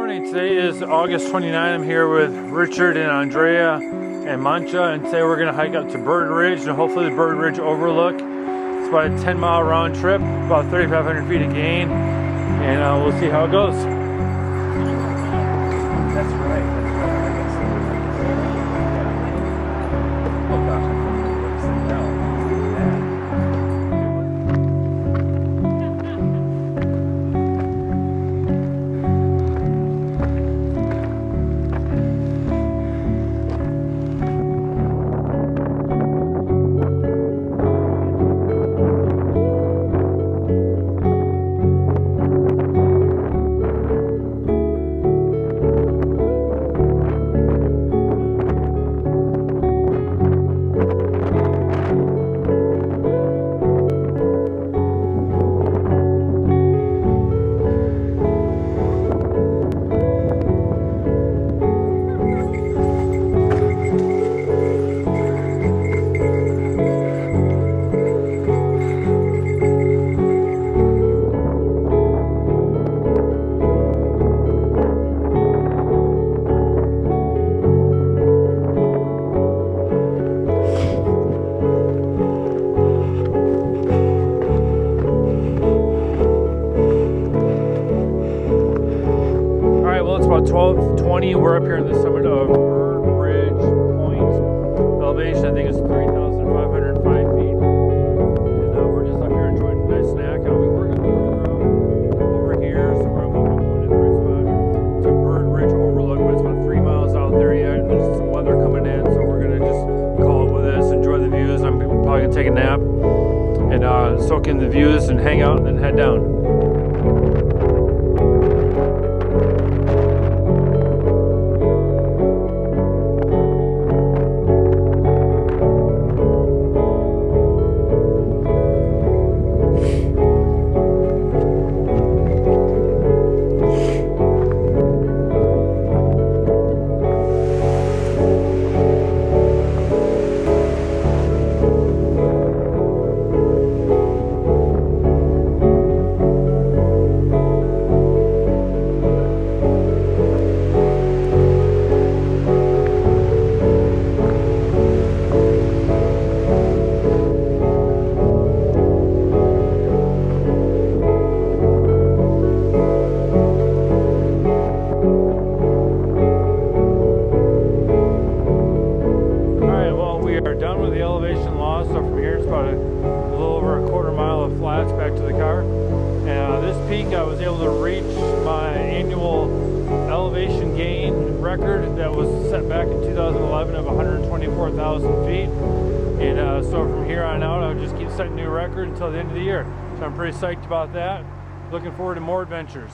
morning. Today is August 29. I'm here with Richard and Andrea and Mancha, and today we're going to hike up to Bird Ridge and hopefully the Bird Ridge overlook. It's about a 10-mile round trip, about 3,500 feet of gain, and we'll see how it goes. That's right. Oh gosh, I'm going to work this out. About 12:20. We're up here on the summit of Bird Ridge Point. Elevation, I think, is 3,505 feet. And we're just up here enjoying a nice snack. We were going to go over here, so we're hoping to find the right spot to Bird Ridge overlook, but it's about 3 miles out there yet, and there's some weather coming in, so we're going to just call it with this, enjoy the views. I'm probably going to take a nap and soak in the views and hang out and then head down. Done with the elevation loss, so from here it's about a little over a quarter mile of flats back to the car. And this peak I was able to reach my annual elevation gain record that was set back in 2011 of 124,000 feet. And so from here on out I'll just keep setting new records until the end of the year. So I'm pretty psyched about that. Looking forward to more adventures.